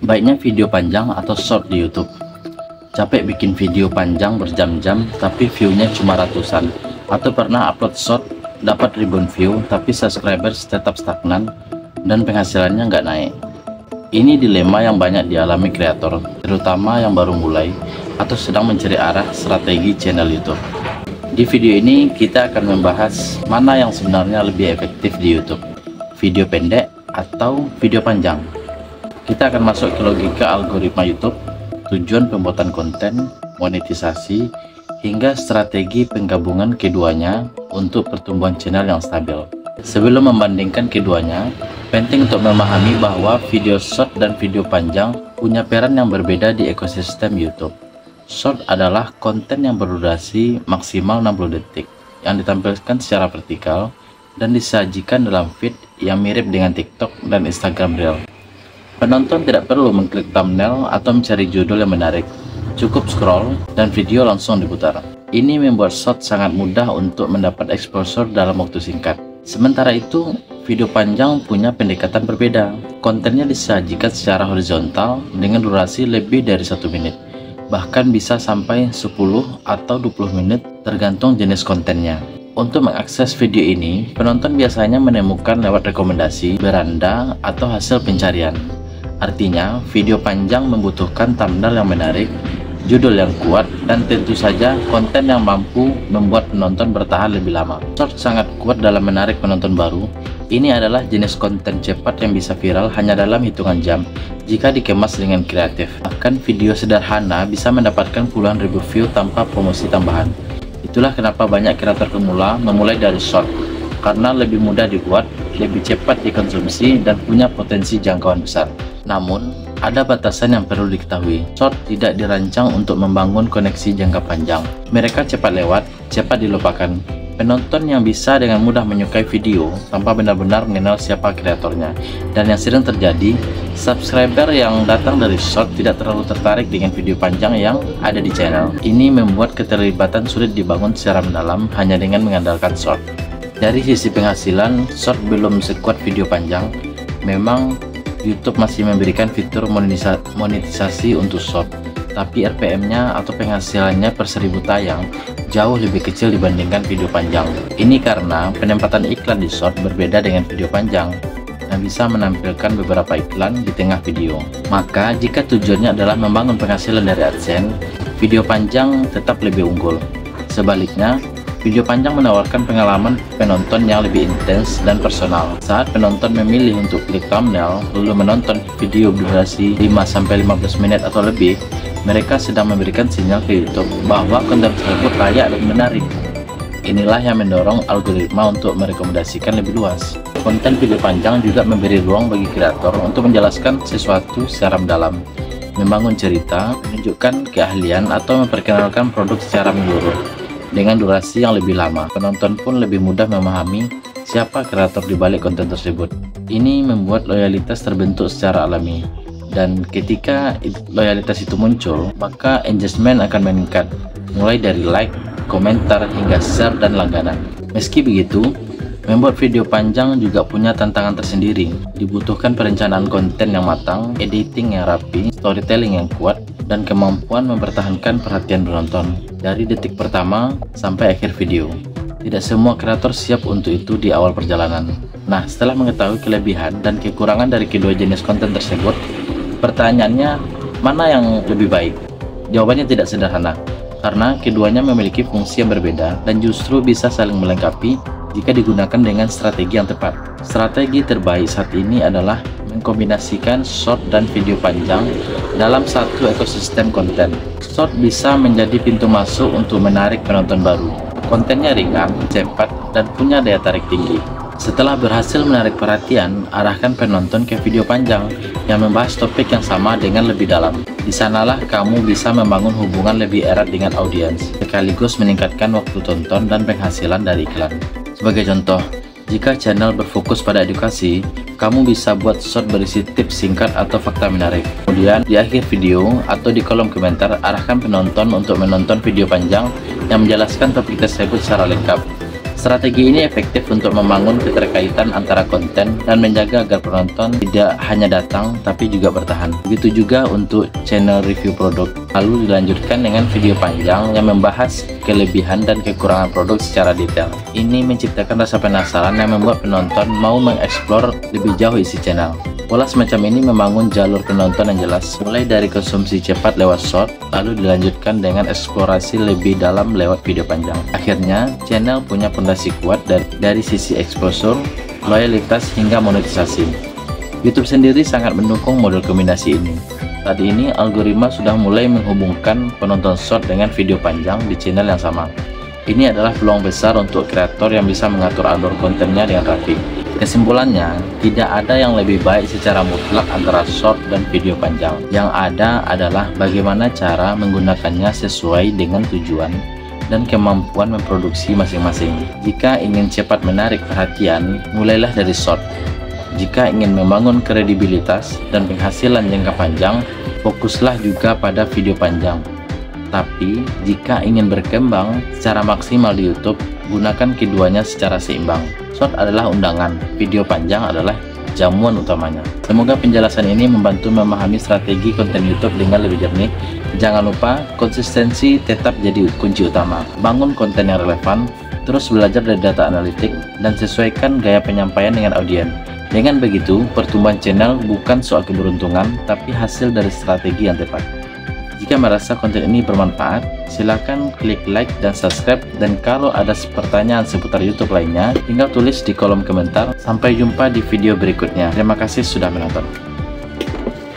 Baiknya video panjang atau short di YouTube. Capek bikin video panjang berjam-jam tapi view-nya cuma ratusan, atau pernah upload short dapat ribuan view tapi subscribers tetap stagnan dan penghasilannya nggak naik. Ini dilema yang banyak dialami kreator, terutama yang baru mulai atau sedang mencari arah strategi channel YouTube. Di video ini kita akan membahas mana yang sebenarnya lebih efektif di YouTube, video pendek atau video panjang. Kita akan masuk ke logika algoritma YouTube, tujuan pembuatan konten, monetisasi, hingga strategi penggabungan keduanya untuk pertumbuhan channel yang stabil. Sebelum membandingkan keduanya, penting untuk memahami bahwa video short dan video panjang punya peran yang berbeda di ekosistem YouTube. Short adalah konten yang berdurasi maksimal 60 detik, yang ditampilkan secara vertikal dan disajikan dalam feed yang mirip dengan TikTok dan Instagram Reel. Penonton tidak perlu mengklik thumbnail atau mencari judul yang menarik, cukup scroll dan video langsung diputar. Ini membuat short sangat mudah untuk mendapat exposure dalam waktu singkat. Sementara itu, video panjang punya pendekatan berbeda. Kontennya disajikan secara horizontal dengan durasi lebih dari 1 menit, bahkan bisa sampai 10 atau 20 menit tergantung jenis kontennya. Untuk mengakses video ini, penonton biasanya menemukan lewat rekomendasi, beranda, atau hasil pencarian. Artinya, video panjang membutuhkan thumbnail yang menarik, judul yang kuat, dan tentu saja konten yang mampu membuat penonton bertahan lebih lama. Short sangat kuat dalam menarik penonton baru. Ini adalah jenis konten cepat yang bisa viral hanya dalam hitungan jam jika dikemas dengan kreatif. Bahkan video sederhana bisa mendapatkan puluhan ribu view tanpa promosi tambahan. Itulah kenapa banyak kreator pemula memulai dari short, karena lebih mudah dibuat, lebih cepat dikonsumsi, dan punya potensi jangkauan besar. Namun, ada batasan yang perlu diketahui. Short tidak dirancang untuk membangun koneksi jangka panjang. Mereka cepat lewat, cepat dilupakan. Penonton yang bisa dengan mudah menyukai video tanpa benar-benar mengenal siapa kreatornya. Dan yang sering terjadi, subscriber yang datang dari short tidak terlalu tertarik dengan video panjang yang ada di channel. Ini membuat keterlibatan sulit dibangun secara mendalam hanya dengan mengandalkan short. Dari sisi penghasilan, short belum sekuat video panjang. Memang YouTube masih memberikan fitur monetisasi untuk short, tapi RPM-nya atau penghasilannya per 1000 tayang jauh lebih kecil dibandingkan video panjang. Ini karena penempatan iklan di short berbeda dengan video panjang, yang bisa menampilkan beberapa iklan di tengah video. Maka jika tujuannya adalah membangun penghasilan dari AdSense, video panjang tetap lebih unggul. Sebaliknya, video panjang menawarkan pengalaman penonton yang lebih intens dan personal. Saat penonton memilih untuk klik thumbnail lalu menonton video durasi 5-15 menit atau lebih, mereka sedang memberikan sinyal ke YouTube bahwa konten tersebut layak dan menarik. Inilah yang mendorong algoritma untuk merekomendasikan lebih luas. Konten video panjang juga memberi ruang bagi kreator untuk menjelaskan sesuatu secara mendalam, membangun cerita, menunjukkan keahlian, atau memperkenalkan produk secara menyeluruh. Dengan durasi yang lebih lama, penonton pun lebih mudah memahami siapa kreator di balik konten tersebut. Ini membuat loyalitas terbentuk secara alami, dan ketika loyalitas itu muncul, maka engagement akan meningkat, mulai dari like, komentar, hingga share dan langganan. Meski begitu, membuat video panjang juga punya tantangan tersendiri. Dibutuhkan perencanaan konten yang matang, editing yang rapi, storytelling yang kuat, dan kemampuan mempertahankan perhatian penonton dari detik pertama sampai akhir video. Tidak semua kreator siap untuk itu di awal perjalanan. Nah, setelah mengetahui kelebihan dan kekurangan dari kedua jenis konten tersebut, pertanyaannya, mana yang lebih baik? Jawabannya tidak sederhana, karena keduanya memiliki fungsi yang berbeda dan justru bisa saling melengkapi jika digunakan dengan strategi yang tepat. Strategi terbaik saat ini adalah mengkombinasikan short dan video panjang dalam satu ekosistem konten. Short bisa menjadi pintu masuk untuk menarik penonton baru. Kontennya ringan, cepat, dan punya daya tarik tinggi. Setelah berhasil menarik perhatian, arahkan penonton ke video panjang yang membahas topik yang sama dengan lebih dalam. Di sanalah kamu bisa membangun hubungan lebih erat dengan audiens, sekaligus meningkatkan waktu tonton dan penghasilan dari iklan. Sebagai contoh, jika channel berfokus pada edukasi, kamu bisa buat short berisi tips singkat atau fakta menarik. Kemudian di akhir video atau di kolom komentar, arahkan penonton untuk menonton video panjang yang menjelaskan topik tersebut secara lengkap. Strategi ini efektif untuk membangun keterkaitan antara konten dan menjaga agar penonton tidak hanya datang tapi juga bertahan. Begitu juga untuk channel review produk. Lalu dilanjutkan dengan video panjang yang membahas kelebihan dan kekurangan produk secara detail. Ini menciptakan rasa penasaran yang membuat penonton mau mengeksplor lebih jauh isi channel. Pola semacam ini membangun jalur penonton yang jelas, mulai dari konsumsi cepat lewat short, lalu dilanjutkan dengan eksplorasi lebih dalam lewat video panjang. Akhirnya, channel punya fondasi kuat dari sisi exposure, loyalitas, hingga monetisasi. YouTube sendiri sangat mendukung model kombinasi ini. Saat ini, algoritma sudah mulai menghubungkan penonton short dengan video panjang di channel yang sama. Ini adalah peluang besar untuk kreator yang bisa mengatur alur kontennya dengan rapi. Kesimpulannya, tidak ada yang lebih baik secara mutlak antara short dan video panjang. Yang ada adalah bagaimana cara menggunakannya sesuai dengan tujuan dan kemampuan memproduksi masing-masing. Jika ingin cepat menarik perhatian, mulailah dari short. Jika ingin membangun kredibilitas dan penghasilan jangka panjang, fokuslah juga pada video panjang. Tapi, jika ingin berkembang secara maksimal di YouTube, gunakan keduanya secara seimbang. Short adalah undangan, video panjang adalah jamuan utamanya. Semoga penjelasan ini membantu memahami strategi konten YouTube dengan lebih jernih. Jangan lupa, konsistensi tetap jadi kunci utama. Bangun konten yang relevan, terus belajar dari data analitik, dan sesuaikan gaya penyampaian dengan audiens. Dengan begitu, pertumbuhan channel bukan soal keberuntungan, tapi hasil dari strategi yang tepat. Jika merasa konten ini bermanfaat, silakan klik like dan subscribe, dan kalau ada pertanyaan seputar YouTube lainnya, tinggal tulis di kolom komentar. Sampai jumpa di video berikutnya. Terima kasih sudah menonton.